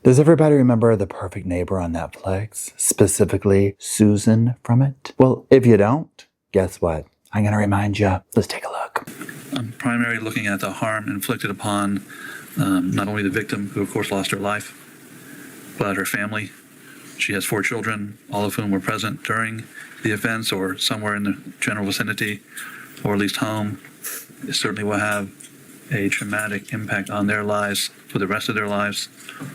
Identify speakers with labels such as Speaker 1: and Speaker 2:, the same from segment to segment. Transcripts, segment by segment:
Speaker 1: Does everybody remember The Perfect Neighbor on Netflix? Specifically, Susan from it? Well, if you don't, guess what? I'm going to remind you. Let's take a look.
Speaker 2: I'm primarily looking at the harm inflicted upon not only the victim, who of course lost her life, but her family. She has 4 children, all of whom were present during the offense or somewhere in the general vicinity, or at least home. It certainly will have a traumatic impact on their lives for the rest of their lives.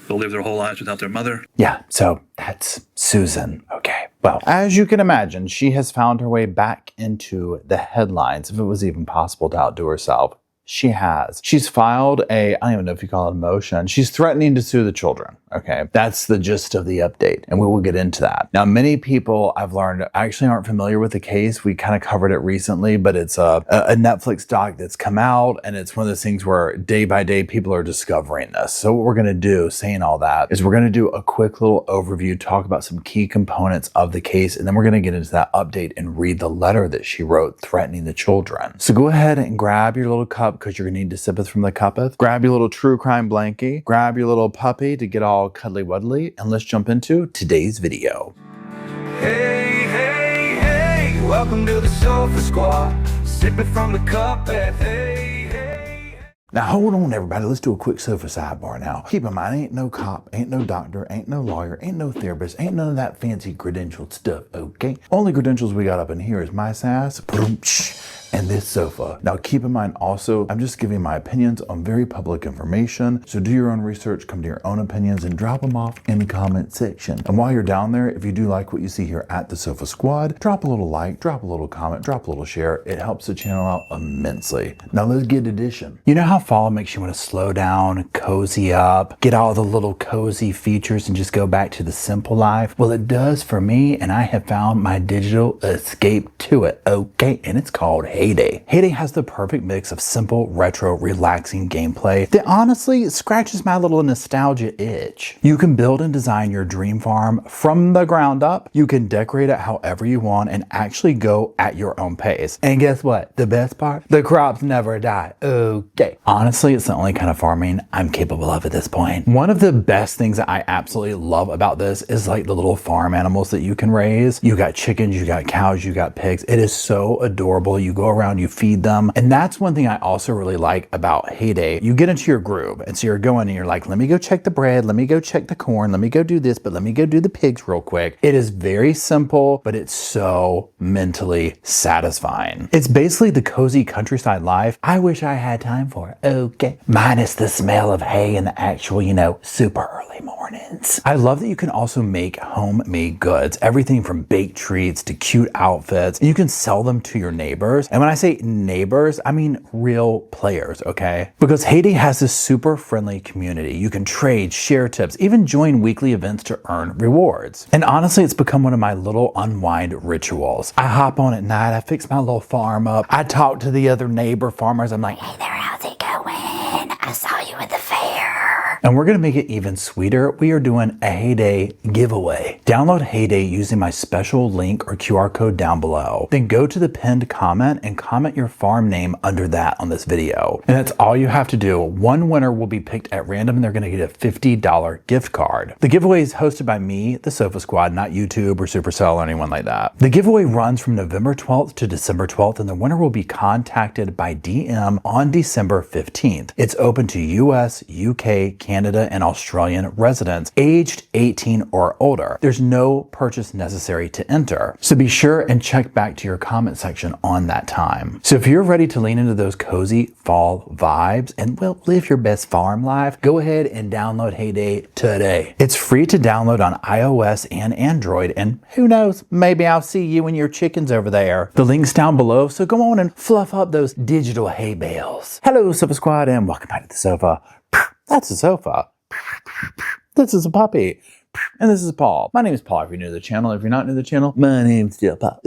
Speaker 2: They'll live their whole lives without their mother.
Speaker 1: Yeah, so that's Susan. Okay. Well, as you can imagine, she has found her way back into the headlines, if it was even possible to outdo herself. She has. She's filed I don't even know if you call it a motion. She's threatening to sue the children. Okay. That's the gist of the update. And we will get into that. Now, many people I've learned actually aren't familiar with the case. We kind of covered it recently, but it's a Netflix doc that's come out. And it's one of those things where day by day people are discovering this. So what we're going to do, saying all that, is we're going to do a quick little overview, talk about some key components of the case. And then we're going to get into that update and read the letter that she wrote threatening the children. So go ahead and grab your little cup, because you're going to need to sippeth from the cuppeth. Grab your little true crime blankie. Grab your little puppy to get all cuddly wuddly. And let's jump into today's video.
Speaker 3: Hey, hey, hey, welcome to the Sofa Squad. Sipping from the cuppeth. Hey, hey.
Speaker 1: Now hold on everybody, let's do a quick sofa sidebar now. Keep in mind, ain't no cop, ain't no doctor, ain't no lawyer, ain't no therapist, ain't none of that fancy credentialed stuff, okay? Only credentials we got up in here is my sass, and this sofa. Now keep in mind also, I'm just giving my opinions on very public information, so do your own research, come to your own opinions, and drop them off in the comment section. And while you're down there, if you do like what you see here at the Sofa Squad, drop a little like, drop a little comment, drop a little share. It helps the channel out immensely. Now let's get edition. You know how fall makes you want to slow down, cozy up, get all the little cozy features and just go back to the simple life? Well, it does for me, and I have found my digital escape to it, okay? And it's called Heyday. Heyday has the perfect mix of simple, retro, relaxing gameplay that honestly scratches my little nostalgia itch. You can build and design your dream farm from the ground up. You can decorate it however you want and actually go at your own pace. And guess what? The best part? The crops never die. Okay. Honestly, it's the only kind of farming I'm capable of at this point. One of the best things that I absolutely love about this is like the little farm animals that you can raise. You got chickens, you got cows, you got pigs. It is so adorable. You go around, you feed them. And that's one thing I also really like about Heyday. You get into your groove, and so you're going and you're like, let me go check the bread, let me go check the corn, let me go do this, but let me go do the pigs real quick. It is very simple, but it's so mentally satisfying. It's basically the cozy countryside life I wish I had time for. Okay. Minus the smell of hay in the actual, super early mornings. I love that you can also make homemade goods, everything from baked treats to cute outfits. You can sell them to your neighbors. And when I say neighbors, I mean real players, okay? Because Heyday has this super friendly community. You can trade, share tips, even join weekly events to earn rewards. And honestly, it's become one of my little unwind rituals. I hop on at night, I fix my little farm up, I talk to the other neighbor farmers. I'm like, hey there, how's it going? I saw you at the fair. And we're gonna make it even sweeter. We are doing a Heyday giveaway. Download Heyday using my special link or QR code down below. Then go to the pinned comment and comment your farm name under that on this video. And that's all you have to do. One winner will be picked at random and they're gonna get a $50 gift card. The giveaway is hosted by me, the Sofa Squad, not YouTube or Supercell or anyone like that. The giveaway runs from November 12th to December 12th, and the winner will be contacted by DM on December 15th. It's open to US, UK, Canada, and Australian residents aged 18 or older. There's no purchase necessary to enter. So be sure and check back to your comment section on that time. So if you're ready to lean into those cozy fall vibes and live your best farm life, go ahead and download Heyday today. It's free to download on iOS and Android, and who knows, maybe I'll see you and your chickens over there. The link's down below, so go on and fluff up those digital hay bales. Hello, Sofa Squad, and welcome back to the sofa. That's a sofa. This is a puppy. And this is Paul. My name is Paul if you're new to the channel. If you're not new to the channel, my name's still Paul.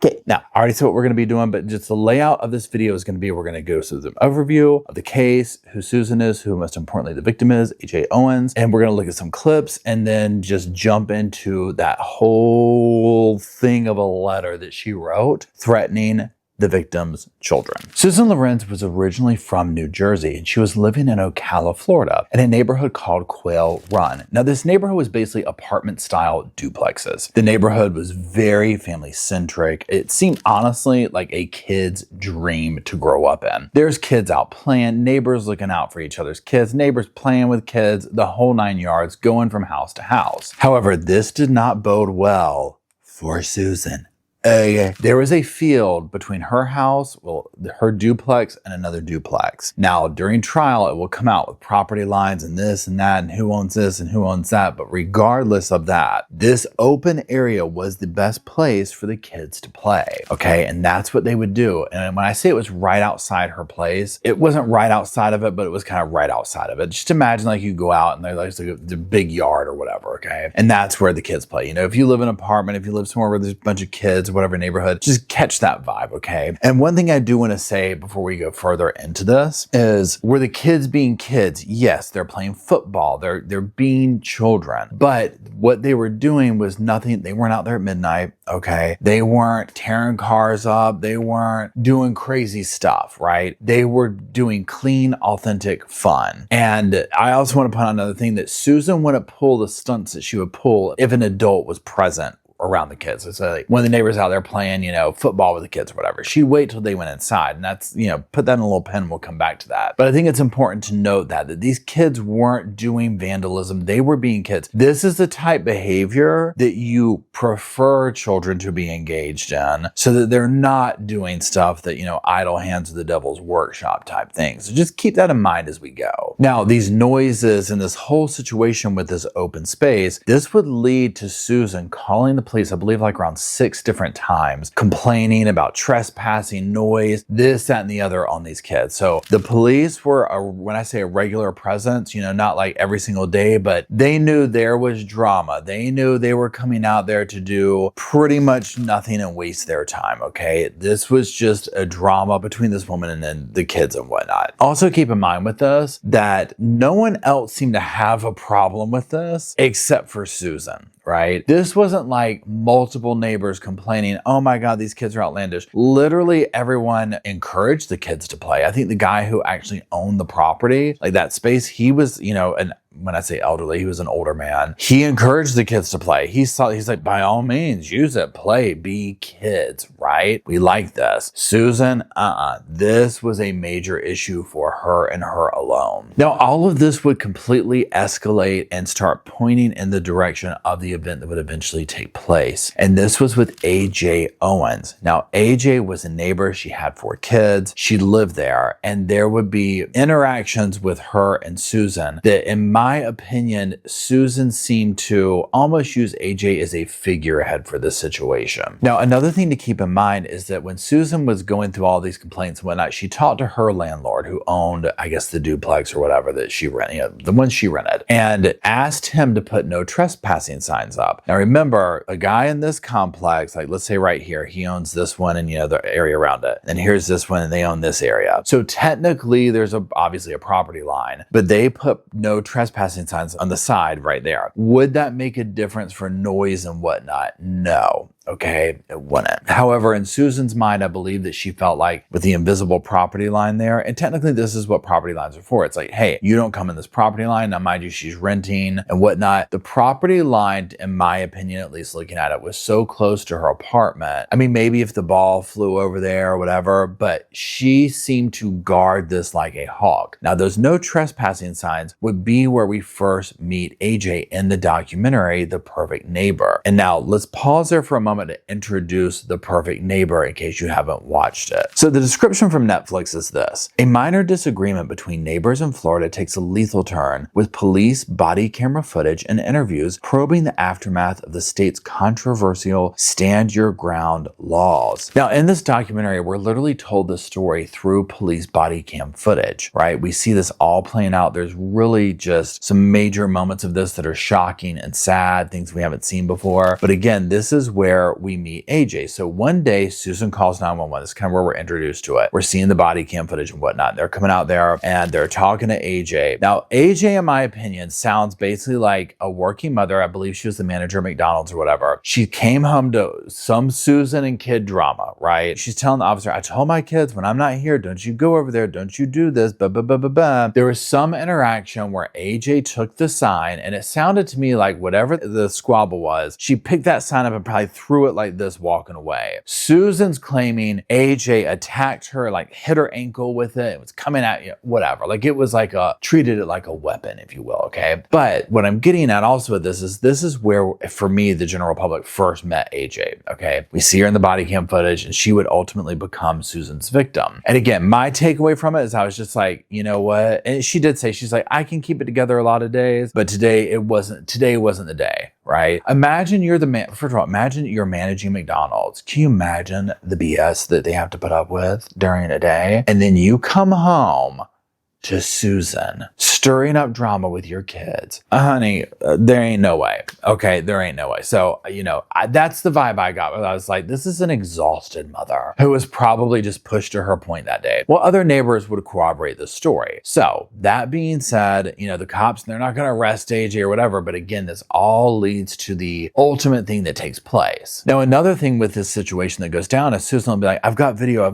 Speaker 1: Okay, now I already said what we're going to be doing, but just the layout of this video is going to be, we're going to go through the overview of the case, who Susan is, who most importantly the victim is, AJ Owens, and we're going to look at some clips and then just jump into that whole thing of a letter that she wrote threatening the victim's children. Susan Lorincz was originally from New Jersey, and she was living in Ocala, Florida, in a neighborhood called Quail Run. Now, this neighborhood was basically apartment-style duplexes. The neighborhood was very family-centric. It seemed honestly like a kid's dream to grow up in. There's kids out playing, neighbors looking out for each other's kids, neighbors playing with kids, the whole 9 yards, going from house to house. However, this did not bode well for Susan. There was a field between her house, well, her duplex, and another duplex. Now, during trial, it will come out with property lines and this and that and who owns this and who owns that. But regardless of that, this open area was the best place for the kids to play. Okay, and that's what they would do. And when I say it was right outside her place, it wasn't right outside of it, but it was kind of right outside of it. Just imagine like you go out and there's like the big yard or whatever, okay? And that's where the kids play. You know, if you live in an apartment, if you live somewhere where there's a bunch of kids, whatever neighborhood, just catch that vibe, okay? And one thing I do want to say before we go further into this is, were the kids being kids? Yes, they're playing football, they're being children, but what they were doing was nothing. They weren't out there at midnight, okay? They weren't tearing cars up, they weren't doing crazy stuff, right? They were doing clean, authentic fun. And I also want to point out another thing, that Susan wouldn't pull the stunts that she would pull if an adult was present around the kids. So like when the neighbor's out there playing, you know, football with the kids or whatever, she'd wait till they went inside. And that's, you know, put that in a little pen, we'll come back to that. But I think it's important to note that these kids weren't doing vandalism. They were being kids. This is the type behavior that you prefer children to be engaged in, so that they're not doing stuff that, you know, idle hands of the devil's workshop type things. So just keep that in mind as we go. Now, these noises and this whole situation with this open space, this would lead to Susan calling the police, I believe like around 6 different times, complaining about trespassing, noise, this, that, and the other on these kids. So the police were, when I say a regular presence, you know, not like every single day, but they knew there was drama. They knew they were coming out there to do pretty much nothing and waste their time, okay? This was just a drama between this woman and then the kids and whatnot. Also keep in mind with this that no one else seemed to have a problem with this except for Susan. Right? This wasn't like multiple neighbors complaining, oh my God, these kids are outlandish. Literally everyone encouraged the kids to play. I think the guy who actually owned the property, like that space, he was, you know, when I say elderly, he was an older man. He encouraged the kids to play. He's like, by all means, use it, play, be kids, right? We like this. Susan, this was a major issue for her and her alone. Now, all of this would completely escalate and start pointing in the direction of the event that would eventually take place. And this was with AJ Owens. Now, AJ was a neighbor. She had 4 kids. She lived there, and there would be interactions with her and Susan that, in my opinion, Susan seemed to almost use AJ as a figurehead for this situation. Now, another thing to keep in mind is that when Susan was going through all these complaints and whatnot, she talked to her landlord who owned, I guess, the duplex or whatever that she rented, you know, the one she rented, and asked him to put no trespassing signs up. Now, remember, a guy in this complex, like let's say right here, he owns this one and, you know, the area around it. And here's this one and they own this area. So technically there's obviously a property line, but they put no trespassing signs on the side right there. Would that make a difference for noise and whatnot? No. Okay, it wouldn't. However, in Susan's mind, I believe that she felt like with the invisible property line there, and technically this is what property lines are for. It's like, hey, you don't come in this property line. Now, mind you, she's renting and whatnot. The property line, in my opinion, at least looking at it, was so close to her apartment. I mean, maybe if the ball flew over there or whatever, but she seemed to guard this like a hawk. Now, those no trespassing signs would be where we first meet AJ in the documentary, The Perfect Neighbor. And now let's pause there for a moment to introduce The Perfect Neighbor in case you haven't watched it. So the description from Netflix is this: a minor disagreement between neighbors in Florida takes a lethal turn, with police body camera footage and interviews probing the aftermath of the state's controversial stand your ground laws. Now, in this documentary, we're literally told the story through police body cam footage, right? We see this all playing out. There's really just some major moments of this that are shocking and sad, things we haven't seen before. But again, this is where where we meet AJ. So one day, Susan calls 911. This is kind of where we're introduced to it. We're seeing the body cam footage and whatnot. They're coming out there and they're talking to AJ. Now, AJ, in my opinion, sounds basically like a working mother. I believe she was the manager at McDonald's or whatever. She came home to some Susan and kid drama, right? She's telling the officer, I told my kids when I'm not here, don't you go over there, don't you do this, blah, blah, blah, blah, blah. There was some interaction where AJ took the sign, and it sounded to me like whatever the squabble was, she picked that sign up and probably threw it like this walking away. Susan's claiming AJ attacked her, like hit her ankle with it. It was coming at you, whatever. Like it was like treated it like a weapon, if you will, okay? But what I'm getting at also with this is where, for me, the general public first met AJ, okay? We see her in the body cam footage, and she would ultimately become Susan's victim. And again, my takeaway from it is I was just like, you know what? And she did say, she's like, I can keep it together a lot of days, but today wasn't the day, right? Imagine you're the man. First of all, imagine you're managing McDonald's. Can you imagine the BS that they have to put up with during a day? And then you come home to Susan, stirring up drama with your kids. Honey, there ain't no way. Okay, there ain't no way. So, that's the vibe I got. I was like, this is an exhausted mother who was probably just pushed to her point that day. Well, other neighbors would corroborate the story. So, that being said, the cops, they're not going to arrest AJ or whatever. But again, this all leads to the ultimate thing that takes place. Now, another thing with this situation that goes down is Susan will be like, I've got video.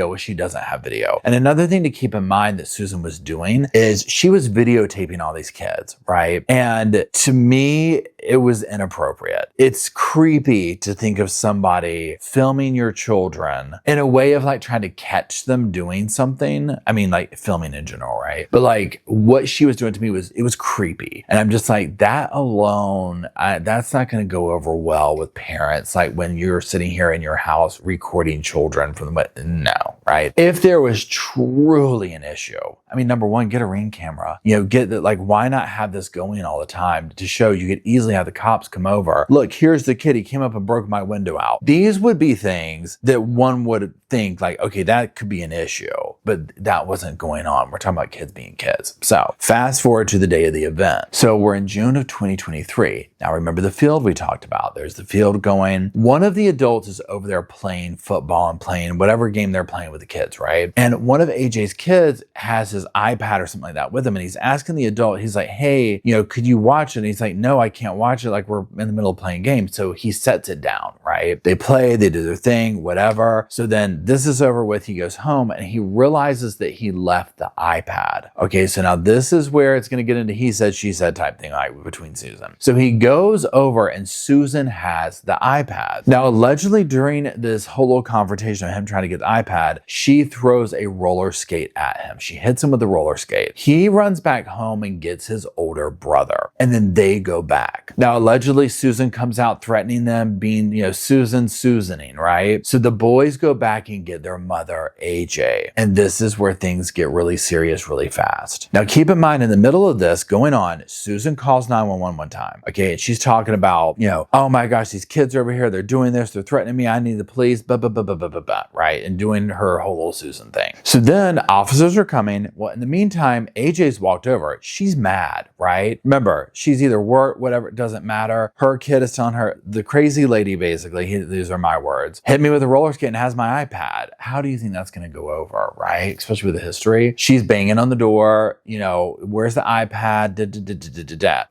Speaker 1: Well, she doesn't have video. And another thing to keep in mind that Susan was doing is she was videotaping all these kids, right? And to me, it was inappropriate. It's creepy to think of somebody filming your children in a way of like trying to catch them doing something. I mean, like filming in general, right? But like what she was doing to me was creepy. And I'm just like, that alone, that's not going to go over well with parents. Like when you're sitting here in your house recording children from no, right? If there was truly an issue, I mean, number one, get a Ring camera. Why not have this going all the time to show you could easily have the cops come over. Look, here's the kid. He came up and broke my window out. These would be things that one would think like, okay, that could be an issue, but that wasn't going on. We're talking about kids being kids. So fast forward to the day of the event. So we're in June of 2023. Now remember the field we talked about. There's the field going. One of the adults is over there playing football and playing whatever game they're playing with the kids, right? And one of AJ's kids has his iPad or something like that with him. And he's asking the adult, he's like, hey, could you watch it? And he's like, no, I can't watch it. Like we're in the middle of playing games. So he sets it down, right? They play, they do their thing, whatever. So then this is over with. He goes home and he realizes that he left the iPad. Okay. So now this is where it's going to get into he said, she said type thing, like between Susan. So he goes over and Susan has the iPad. Now, allegedly during this whole little confrontation of him trying to get the iPad, she throws a roller skate at him. She hits him with the roller skate. He runs back home and gets his older brother. And then they go back. Now, allegedly, Susan comes out threatening them, being, Susaning, right? So the boys go back and get their mother, AJ. And this is where things get really serious really fast. Now, keep in mind, in the middle of this going on, Susan calls 911 one time. Okay. And she's talking about, oh my gosh, these kids are over here. They're doing this. They're threatening me. I need the police, right? And doing her whole little Susan thing. So then officers are coming. Well, in the meantime, AJ's walked over. She's mad, right? Remember, she's either worked, whatever, it doesn't matter. Her kid is telling her, the crazy lady, basically, these are my words, hit me with a roller skate and has my iPad. How do you think that's going to go over, right? Especially with the history. She's banging on the door, where's the iPad?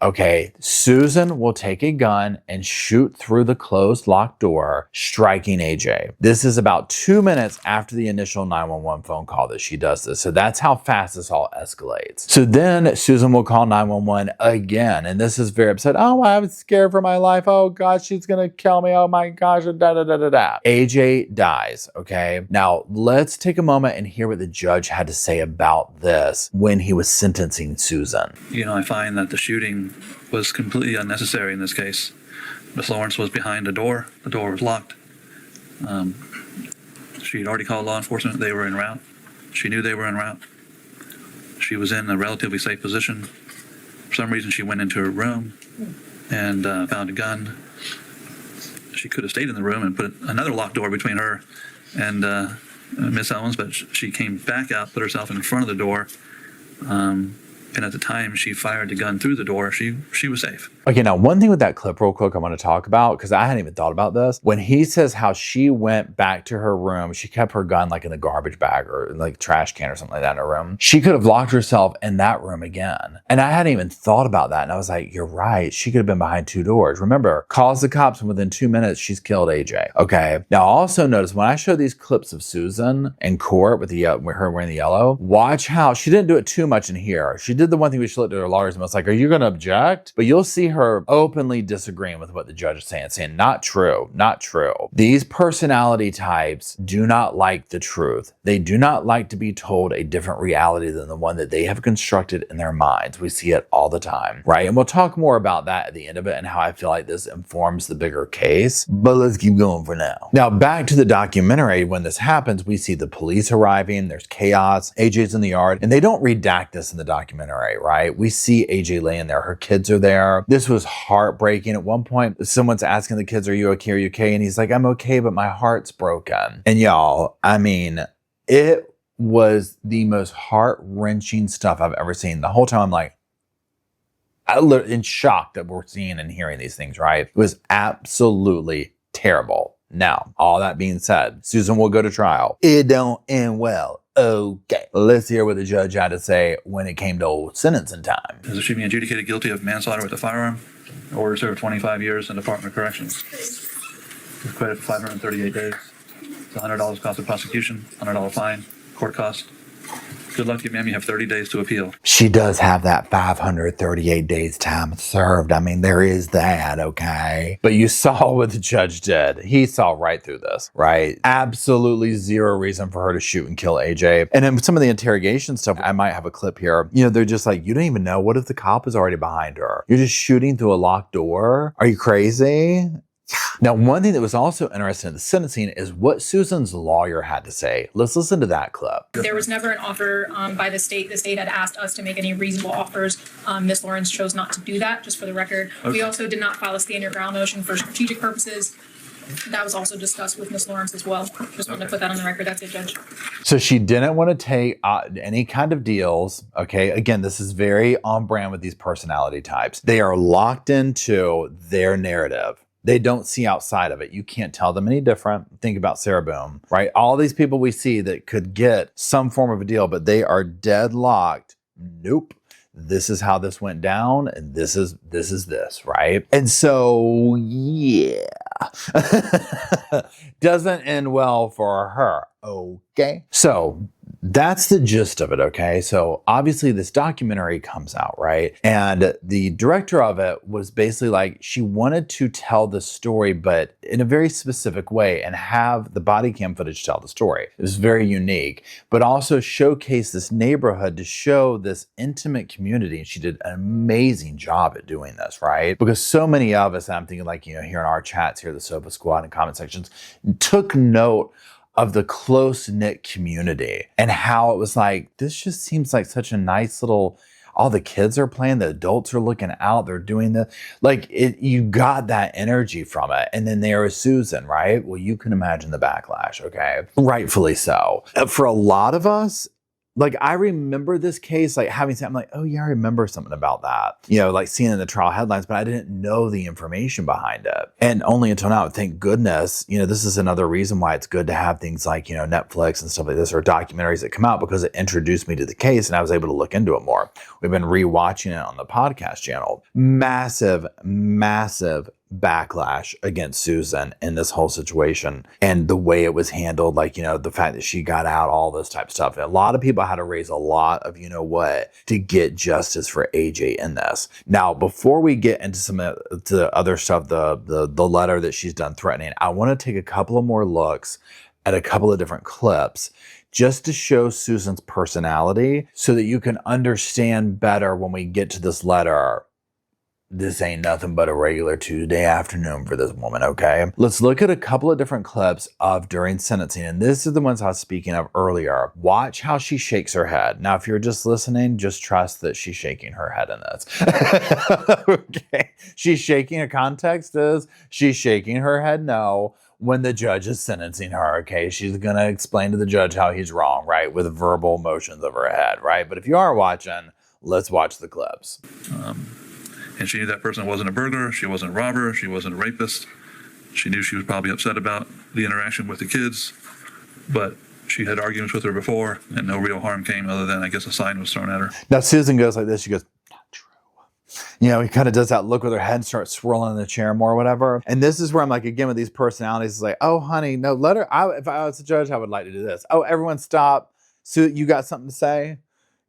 Speaker 1: Okay, Susan will take a gun and shoot through the closed locked door, striking AJ. This is about 2 minutes after the initial 911 phone call that she does this. So that's how fast this all escalates. So then Susan will call 911 again. And this is very upset. Oh, I was scared for my life. Oh God, she's going to kill me. Oh my gosh. AJ dies. Okay. Now let's take a moment and hear what the judge had to say about this when he was sentencing Susan.
Speaker 2: I find that the shooting was completely unnecessary in this case. Miss Lorincz was behind a door. The door was locked. She had already called law enforcement. They were en route. She knew they were en route. She was in a relatively safe position. For some reason, she went into her room and found a gun. She could have stayed in the room and put another locked door between her and Miss Owens, but she came back out, put herself in front of the door. And at the time she fired the gun through the door, she was safe.
Speaker 1: Okay, now one thing with that clip real quick I want to talk about, because I hadn't even thought about this. When he says how she went back to her room, she kept her gun like in the garbage bag or like trash can or something like that in her room. She could have locked herself in that room again. And I hadn't even thought about that. And I was like, you're right. She could have been behind 2 doors. Remember, calls the cops and within 2 minutes, she's killed AJ. Okay. Now also notice when I show these clips of Susan in court with her wearing the yellow, watch how she didn't do it too much in here. She did the one thing where she looked at her lawyers and was like, are you going to object? But you'll see her openly disagreeing with what the judge is saying not true, not true. These personality types do not like the truth. They do not like to be told a different reality than the one that they have constructed in their minds. We see it all the time, right? And we'll talk more about that at the end of it and how I feel like this informs the bigger case. But let's keep going for now. Now, back to the documentary. When this happens, we see the police arriving. There's chaos. AJ's in the yard. And they don't redact this in the documentary, right? We see AJ laying there. Her kids are there. This was heartbreaking. At one point, someone's asking the kids, are you okay? Are you okay? And he's like, I'm okay, but my heart's broken. And y'all, I mean, it was the most heart-wrenching stuff I've ever seen. The whole time I'm like, in shock that we're seeing and hearing these things, right? It was absolutely terrible. Now, all that being said, Susan will go to trial. It don't end well. Okay, let's hear what the judge had to say when it came to sentencing time.
Speaker 2: Is she being adjudicated guilty of manslaughter with a firearm? Order to serve 25 years in Department of Corrections. Credit for 538 days. It's $100 cost of prosecution, $100 fine, court cost. Good luck to you, ma'am. You have 30 days to appeal.
Speaker 1: She does have that 538 days time served. I mean, there is that, okay? But you saw what the judge did. He saw right through this, right? Absolutely zero reason for her to shoot and kill AJ. And in some of the interrogation stuff, I might have a clip here. You know, they're just like, you don't even know. What if the cop is already behind her? You're just shooting through a locked door? Are you crazy? Now, one thing that was also interesting in the sentencing is what Susan's lawyer had to say. Let's listen to that clip.
Speaker 4: There was never an offer by the state. The state had asked us to make any reasonable offers. Ms. Lorincz chose not to do that, just for the record. Okay. We also did not file a stand your ground motion for strategic purposes. That was also discussed with Ms. Lorincz as well. Just wanted to put that on the record. That's it, Judge.
Speaker 1: So she didn't want to take any kind of deals. Okay. Again, this is very on brand with these personality types. They are locked into their narrative. They don't see outside of it. You can't tell them any different. Think about Sarah Boone, right? All these people we see that could get some form of a deal, but they are deadlocked. Nope. This is how this went down, and this is this, right? And so, yeah. Doesn't end well for her, okay? So that's the gist of it, okay? So obviously this documentary comes out, right? And the director of it was basically like, she wanted to tell the story, but in a very specific way and have the body cam footage tell the story. It was very unique, but also showcase this neighborhood to show this intimate community. And she did an amazing job at doing this, right? Because so many of us, I'm thinking like, you know, here in our chats here, the Sofa Squad and comment sections, took note of the close-knit community and how it was like, this just seems like such a nice little, all the kids are playing, the adults are looking out, they're doing the, like it, you got that energy from it. And then there is Susan, right? Well, you can imagine the backlash, okay? Rightfully so. For a lot of us, like I remember this case, like having said, I'm like, oh yeah, I remember something about that. You know, like seeing in the trial headlines, but I didn't know the information behind it. And only until now, thank goodness, you know, this is another reason why it's good to have things like, you know, Netflix and stuff like this or documentaries that come out, because it introduced me to the case and I was able to look into it more. We've been rewatching it on the podcast channel. Massive, massive backlash against Susan in this whole situation and the way it was handled, like, you know, the fact that she got out, all this type of stuff. And a lot of people had to raise a lot of, you know what, to get justice for AJ in this. Now, before we get into some of the other stuff, the letter that she's done threatening, I want to take a couple of more looks at a couple of different clips just to show Susan's personality so that you can understand better when we get to this letter. This ain't nothing but a regular Tuesday afternoon for this woman, okay? Let's look at a couple of different clips of during sentencing, and this is the ones I was speaking of earlier. Watch how she shakes her head. Now, if you're just listening, just trust that she's shaking her head in this. Okay? She's shaking, her context is she's shaking her head no when the judge is sentencing her, okay? She's gonna explain to the judge how he's wrong, right? With verbal motions of her head, right? But if you are watching, let's watch the clips.
Speaker 2: And she knew that person wasn't a burglar, she wasn't a robber, she wasn't a rapist. She knew she was probably upset about the interaction with the kids, but she had arguments with her before, and no real harm came other than, I guess, a sign was thrown at her.
Speaker 1: Now, Susan goes like this. She goes, not true. You know, he kind of does that look with her head and starts swirling in the chair more or whatever. And this is where I'm like, again, with these personalities, it's like, oh, honey, no, let her. If I was a judge, I would like to do this. Oh, everyone stop. Sue, you got something to say?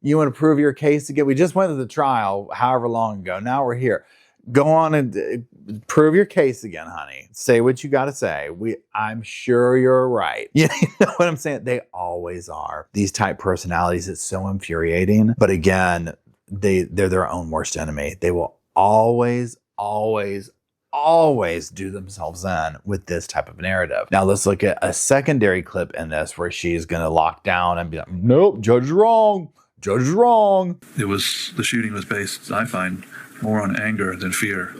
Speaker 1: You want to prove your case again? We just went to the trial however long ago. Now we're here. Go on and prove your case again, honey. Say what you got to say. I'm sure you're right. You know what I'm saying? They always are. These type personalities, it's so infuriating. But again, they're their own worst enemy. They will always, always, always do themselves in with this type of narrative. Now let's look at a secondary clip in this where she's going to lock down and be like, nope, judge is wrong. Judge is wrong.
Speaker 2: The shooting was based, I find, more on anger than fear.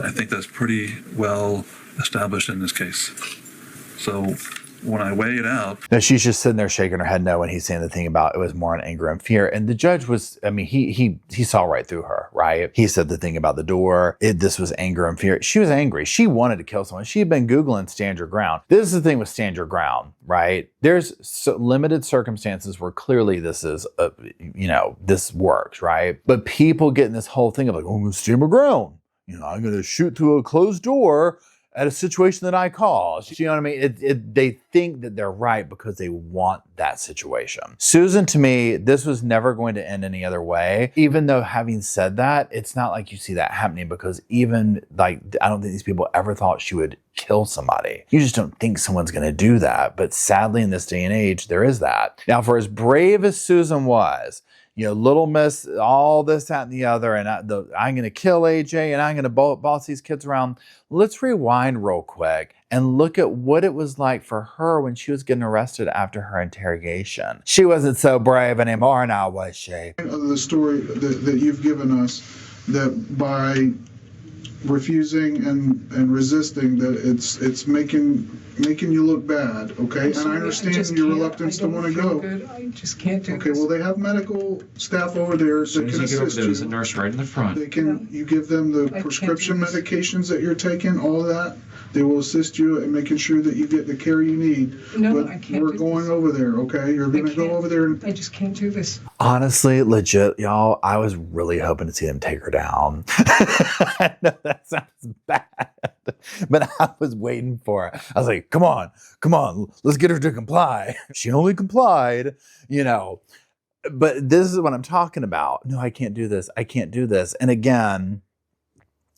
Speaker 2: I think that's pretty well established in this case. So when I weigh it out.
Speaker 1: Now she's just sitting there shaking her head no when he's saying the thing about it was more on anger and fear. And the judge was, I mean, he saw right through her, right? He said the thing about the door. This was anger and fear. She was angry. She wanted to kill someone. She had been Googling stand your ground. This is the thing with stand your ground, right? There's limited circumstances where clearly this is, this works, right? But people get in this whole thing of like, oh, I'm going to stand my ground. You know, I'm going to shoot through a closed door at a situation that I caused. You know what I mean? They think that they're right because they want that situation. Susan, to me, this was never going to end any other way. Even though having said that, it's not like you see that happening because even like, I don't think these people ever thought she would kill somebody. You just don't think someone's going to do that. But sadly, in this day and age, there is that. Now, for as brave as Susan was, you know, little miss, all this, that, and the other, and I'm going to kill AJ, and I'm going to boss these kids around. Let's rewind real quick and look at what it was like for her when she was getting arrested after her interrogation. She wasn't so brave anymore now, was she?
Speaker 5: The story that you've given us, that by refusing and resisting, that it's making you look bad, okay? And I understand your reluctance to want to go.
Speaker 6: Good. I just can't do
Speaker 5: Okay,
Speaker 6: this.
Speaker 5: well, they have medical staff over there that can assist you.
Speaker 7: There's a nurse right in the front.
Speaker 5: They can, you give them the prescription medications that you're taking, all of that. They will assist you in making sure that you get the care you need.
Speaker 6: No,
Speaker 5: but
Speaker 6: I can't
Speaker 5: we're
Speaker 6: do
Speaker 5: going
Speaker 6: this.
Speaker 5: over there, okay? You're going to go over there and
Speaker 6: I just can't do this.
Speaker 1: Honestly, legit, y'all, I was really hoping to see them take her down. I know that sounds bad, but I was waiting for it. I was like, come on, let's get her to comply. She only complied, you know. But this is what I'm talking about. No, I can't do this. I can't do this. And again,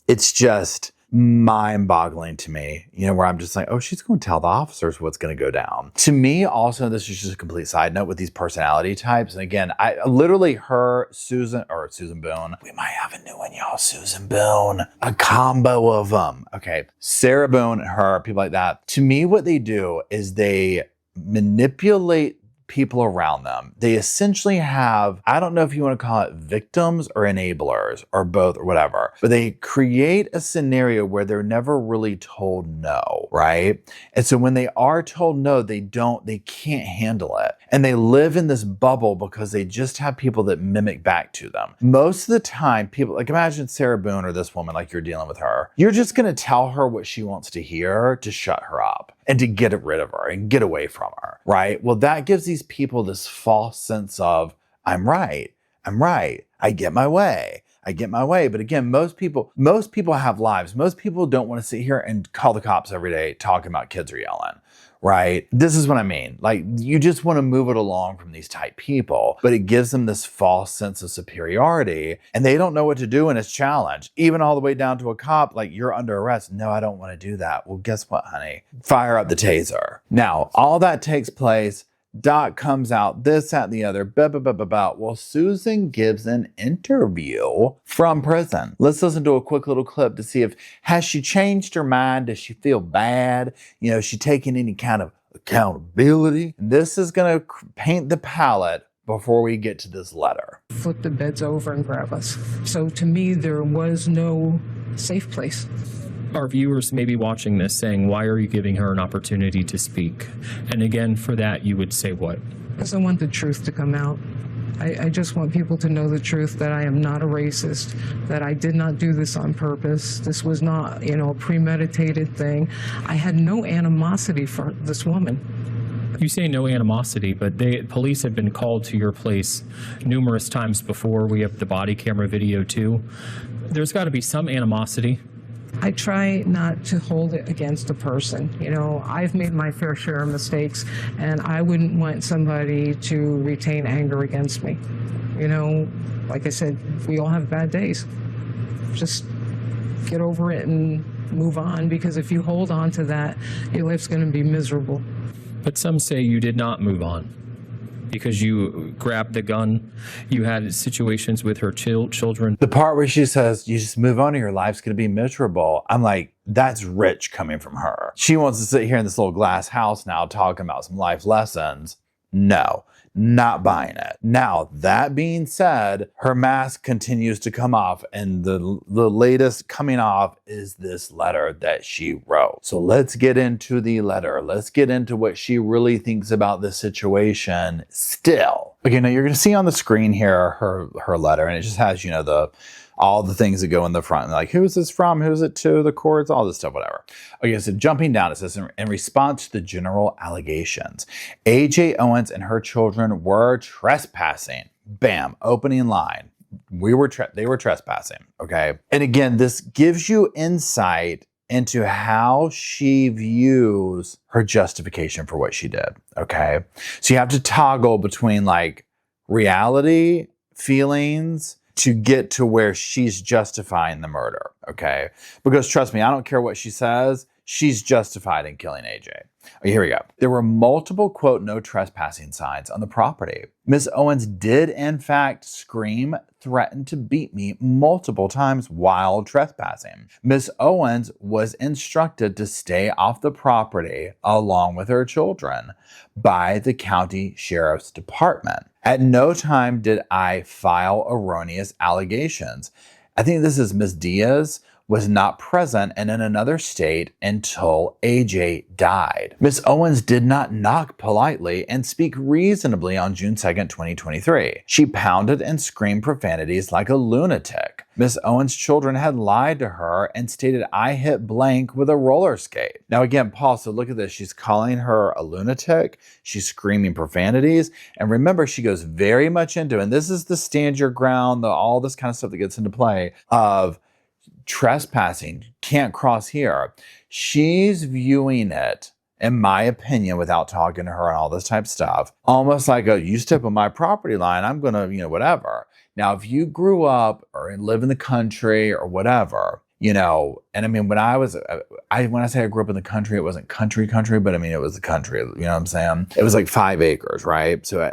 Speaker 1: it's just mind-boggling to me, you know, where I'm just like, oh, she's going to tell the officers what's going to go down. To me, also, this is just a complete side note with these personality types. And again, I literally Susan Boone. We might have a new one, y'all. Susan Boone, a combo of them. Okay, Sarah Boone and her, people like that. To me, what they do is they manipulate people around them. They essentially have, I don't know if you want to call it victims or enablers or both or whatever, but they create a scenario where they're never really told no, right? And so when they are told no, they can't handle it. And they live in this bubble because they just have people that mimic back to them. Most of the time, people, like imagine Sarah Boone or this woman, like you're dealing with her. You're just going to tell her what she wants to hear to shut her up and to get rid of her and get away from her, right? Well, that gives these people this false sense of, I'm right, I get my way. But again, most people have lives. Most people don't want to sit here and call the cops every day talking about kids are yelling, right? This is what I mean. Like, you just want to move it along from these type people, but it gives them this false sense of superiority and they don't know what to do in it's challenged. Even all the way down to a cop, like, you're under arrest. No, I don't want to do that. Well, guess what, honey? Fire up the taser. Now, all that takes place. Doc comes out, this, that, and the other, Well, Susan gives an interview from prison. Let's listen to a quick little clip to see has she changed her mind? Does she feel bad? You know, is she taking any kind of accountability? This is going to paint the palette before we get to this letter.
Speaker 6: Flip the beds over and grab us. So to me, there was no safe place.
Speaker 8: Our viewers may be watching this saying, why are you giving her an opportunity to speak? And again, for that, you would say what?
Speaker 6: Because I want the truth to come out. I just want people to know the truth, that I am not a racist, that I did not do this on purpose. This was not, a premeditated thing. I had no animosity for this woman.
Speaker 8: You say no animosity, but police have been called to your place numerous times before. We have the body camera video too. There's got to be some animosity.
Speaker 6: I try not to hold it against a person. I've made my fair share of mistakes, and I wouldn't want somebody to retain anger against me. Like I said, we all have bad days. Just get over it and move on, because if you hold on to that, your life's going to be miserable.
Speaker 8: But some say you did not move on because you grabbed the gun. You had situations with her children.
Speaker 1: The part where she says, you just move on or your life's going to be miserable. I'm like, that's rich coming from her. She wants to sit here in this little glass house now talking about some life lessons. No, not buying it. Now, that being said, her mask continues to come off, and the latest coming off is this letter that she wrote. So let's get into the letter. Let's get into what she really thinks about this situation still. Okay, now you're going to see on the screen here her letter, and it just has, all the things that go in the front, like who's this from, who's it to, the courts, all this stuff, whatever. Okay, so jumping down, it says, in response to the general allegations, AJ Owens and her children were trespassing. Bam, opening line. They were trespassing, okay? And again, this gives you insight into how she views her justification for what she did, okay? So you have to toggle between like reality, feelings, to get to where she's justifying the murder, okay? Because trust me, I don't care what she says, she's justified in killing AJ. Okay, here we go. There were multiple, quote, no trespassing signs on the property. Miss Owens did, in fact, scream, threaten to beat me multiple times while trespassing. Miss Owens was instructed to stay off the property along with her children by the county sheriff's department. At no time did I file erroneous allegations. I think this is Miss Diaz was not present and in another state until AJ died. Miss Owens did not knock politely and speak reasonably on June 2nd, 2023. She pounded and screamed profanities like a lunatic. Miss Owens' children had lied to her and stated I hit blank with a roller skate. Now again, Paul, so look at this. She's calling her a lunatic. She's screaming profanities. And remember, she goes very much into, and this is the stand your ground, all this kind of stuff that gets into play of trespassing, can't cross here. She's viewing it, in my opinion, without talking to her and all this type of stuff, almost like you step on my property line, I'm gonna, whatever. Now, if you grew up or live in the country or whatever, and I mean, when I say I grew up in the country, it wasn't country, but I mean, it was the country, you know what I'm saying? It was like 5 acres, right? So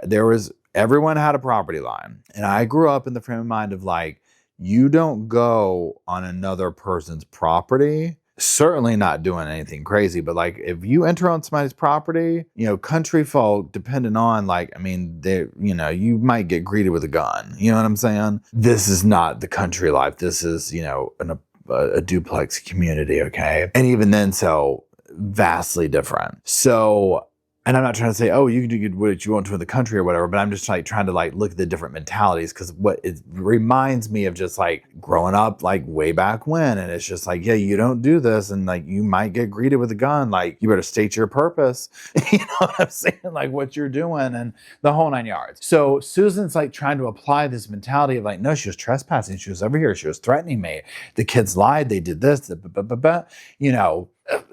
Speaker 1: everyone had a property line. And I grew up in the frame of mind of like, you don't go on another person's property, certainly not doing anything crazy, but like if you enter on somebody's property, country folk, depending on you might get greeted with a gun. You know what I'm saying? This is not the country life. This is, a duplex community, okay? And even then, so vastly different. So, and I'm not trying to say, oh, you can do what you want to in the country or whatever, but I'm just like trying to like look at the different mentalities, because what it reminds me of just like growing up like way back when, and it's just like, yeah, you don't do this, and like you might get greeted with a gun, like you better state your purpose. You know what I'm saying? Like what you're doing and the whole 9 yards. So Susan's like trying to apply this mentality of like, no, she was trespassing, she was over here, she was threatening me, the kids lied, they did this,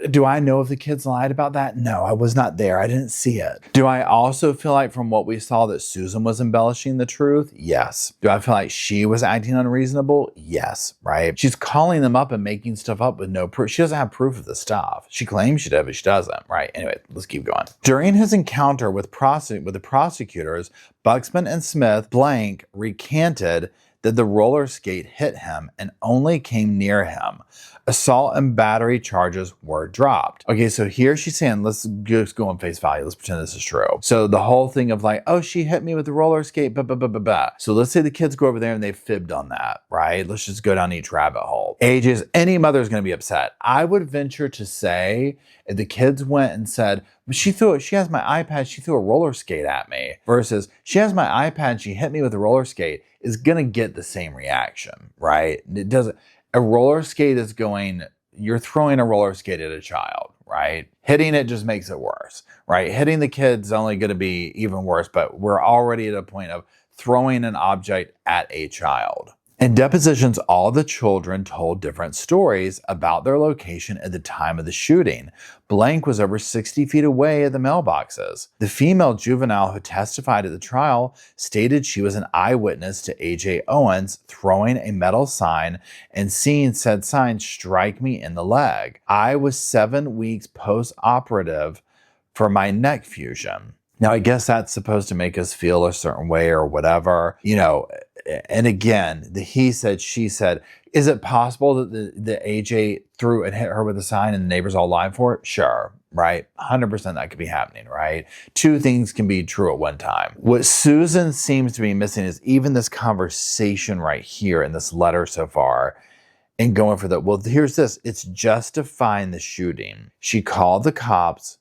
Speaker 1: do I know if the kids lied about that? No, I was not there. I didn't see it. Do I also feel like from what we saw that Susan was embellishing the truth? Yes. Do I feel like she was acting unreasonable? Yes, right? She's calling them up and making stuff up with no proof. She doesn't have proof of the stuff. She claims she did, but she doesn't, right? Anyway, let's keep going. During his encounter with the prosecutors, Buxman and Smith blank recanted that the roller skate hit him and only came near him. Assault and battery charges were dropped. Okay, so here she's saying, let's just go on face value. Let's pretend this is true. So the whole thing of like, oh, she hit me with the roller skate, So let's say the kids go over there and they fibbed on that, right? Let's just go down each rabbit hole. Any mother's going to be upset. I would venture to say if the kids went and said, She has my iPad, she threw a roller skate at me, versus she has my iPad, she hit me with a roller skate, is gonna get the same reaction, right? It doesn't, a roller skate is going, you're throwing a roller skate at a child, right? Hitting it just makes it worse, right? Hitting the kid's only gonna be even worse, but we're already at a point of throwing an object at a child. In depositions, all the children told different stories about their location at the time of the shooting. Blank was over 60 feet away at the mailboxes. The female juvenile who testified at the trial stated she was an eyewitness to AJ Owens throwing a metal sign and seeing said sign strike me in the leg. I was 7 weeks post-operative for my neck fusion. Now, I guess that's supposed to make us feel a certain way or whatever, you know. And again, the he said, she said, is it possible that the AJ threw and hit her with a sign and the neighbors all lied for it? Sure, right? 100% that could be happening, right? Two things can be true at one time. What Susan seems to be missing is even this conversation right here in this letter so far, and going for the, well, here's this. It's justifying the shooting. She called the cops,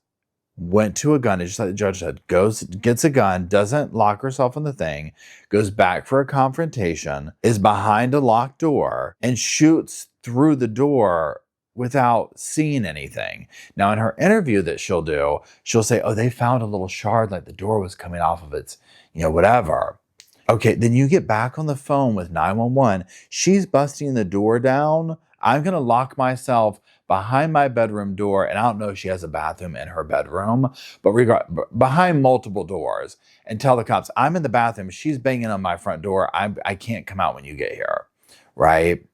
Speaker 1: went to a gun, just like the judge said, goes, gets a gun, doesn't lock herself in the thing, goes back for a confrontation, is behind a locked door, and shoots through the door without seeing anything. Now, in her interview that she'll do, she'll say, oh, they found a little shard, like the door was coming off of its, you know, whatever. Okay, then you get back on the phone with 911. She's busting the door down. I'm going to lock myself behind my bedroom door, and I don't know if she has a bathroom in her bedroom, but behind multiple doors, and tell the cops, I'm in the bathroom, she's banging on my front door, I can't come out when you get here, right?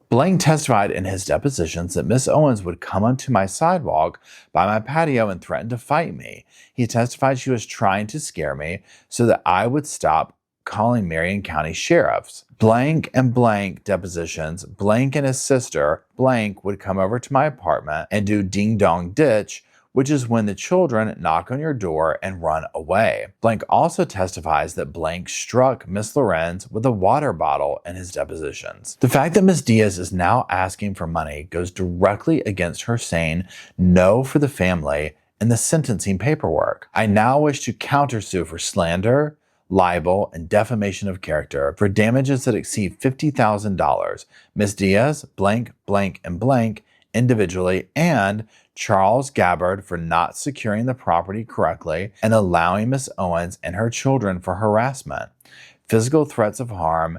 Speaker 1: Blank testified in his depositions that Miss Owens would come onto my sidewalk by my patio and threaten to fight me. He testified she was trying to scare me so that I would stop calling Marion County sheriffs. Blank and blank depositions, blank and his sister, blank, would come over to my apartment and do ding dong ditch, which is when the children knock on your door and run away. Blank also testifies that blank struck Miss Lorincz with a water bottle in his depositions. The fact that Miss Diaz is now asking for money goes directly against her saying no for the family in the sentencing paperwork. I now wish to countersue for slander, libel, and defamation of character for damages that exceed $50,000. Ms. Diaz, blank, blank, and blank, individually, and Charles Gabbard for not securing the property correctly and allowing Ms. Owens and her children for harassment, physical threats of harm,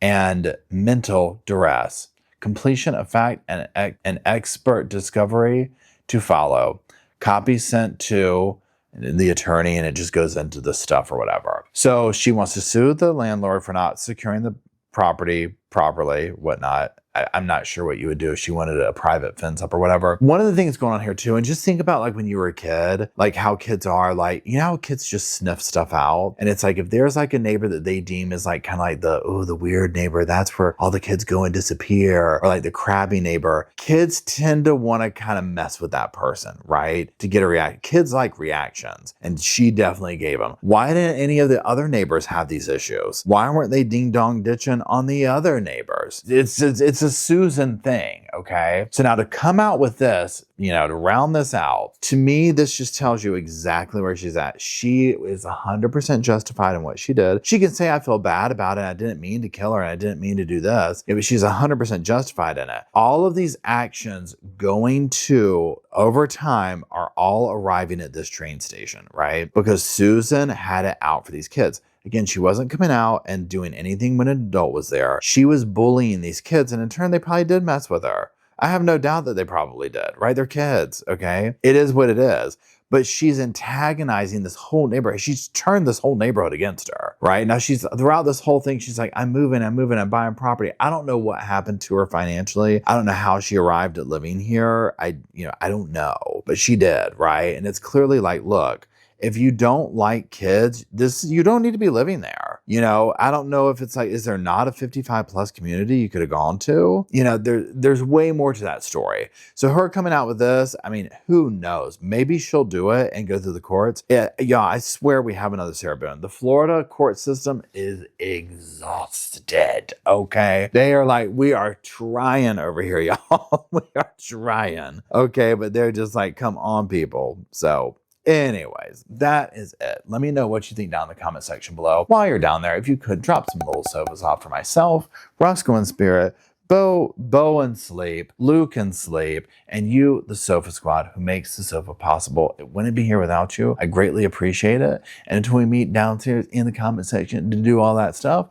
Speaker 1: and mental duress. Completion of fact and expert discovery to follow. Copy sent to the attorney, and it just goes into the stuff or whatever. So she wants to sue the landlord for not securing the property properly, whatnot. I'm not sure what you would do if she wanted a private fence up or whatever. One of the things going on here too, and just think about like when you were a kid, like how kids are, like, you know how kids just sniff stuff out? And it's like, if there's like a neighbor that they deem is like kind of like the weird neighbor, that's where all the kids go and disappear, or like the crabby neighbor. Kids tend to want to kind of mess with that person, right? To get a reaction. Kids like reactions, and she definitely gave them. Why didn't any of the other neighbors have these issues? Why weren't they ding dong ditching on the other neighbors? It's a Susan thing, okay? So now to come out with this, you know, to round this out, to me, this just tells you exactly where she's at. She is 100% justified in what she did. She can say, I feel bad about it. I didn't mean to kill her. And I didn't mean to do this. But she's 100% justified in it. All of these actions going to, over time, are all arriving at this train station, right? Because Susan had it out for these kids. Again, she wasn't coming out and doing anything when an adult was there. She was bullying these kids, and in turn, they probably did mess with her. I have no doubt that they probably did, right? They're kids, okay? It is what it is. But she's antagonizing this whole neighborhood. She's turned this whole neighborhood against her, right? Now she's, throughout this whole thing, she's like, I'm moving, I'm buying property. I don't know what happened to her financially. I don't know how she arrived at living here. I don't know, but she did, right? And it's clearly like, look, if you don't like kids, you don't need to be living there. You know, I don't know if it's like, is there not a 55 plus community you could have gone to? You know, there's way more to that story. So her coming out with this, I mean, who knows? Maybe she'll do it and go through the courts. Yeah, I swear we have another Sarah Boone. The Florida court system is exhausted, okay? They are like, we are trying over here, y'all. We are trying, okay? But they're just like, come on, people. So Anyways, that is it. Let me know what you think down in the comment section below. While you're down there, if you could drop some little sofas off for myself, Roscoe and Spirit, Bo and Sleep, Luke and Sleep, and you, the Sofa Squad, who makes the sofa possible. It wouldn't be here without you. I greatly appreciate it. And until we meet downstairs in the comment section to do all that stuff,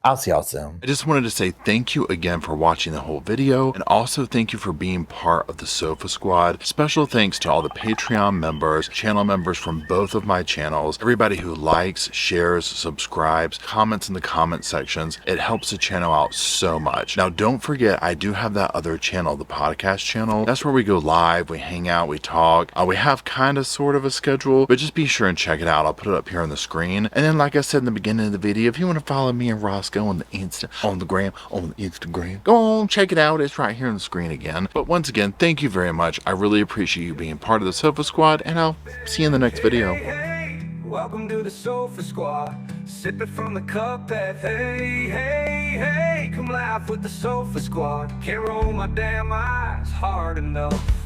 Speaker 1: I'll see y'all soon. I just wanted to say thank you again for watching the whole video, and also thank you for being part of the Sofa Squad. Special thanks to all the Patreon members, channel members from both of my channels, everybody who likes, shares, subscribes, comments in the comment sections. It helps the channel out so much. Now, don't forget, I do have that other channel, the podcast channel. That's where we go live, we hang out, we talk. We have kind of sort of a schedule, but just be sure and check it out. I'll put it up here on the screen. And then, like I said in the beginning of the video, if you want to follow me and Ross on the Instagram, go on, check it out. It's right here on the screen again. But once again, thank you very much. I really appreciate you being part of the Sofa Squad, and I'll see you in the next video.
Speaker 3: Hey, welcome to the Sofa Squad, sipping from the cup that hey, come laugh with the Sofa Squad. Can't roll my damn eyes hard enough.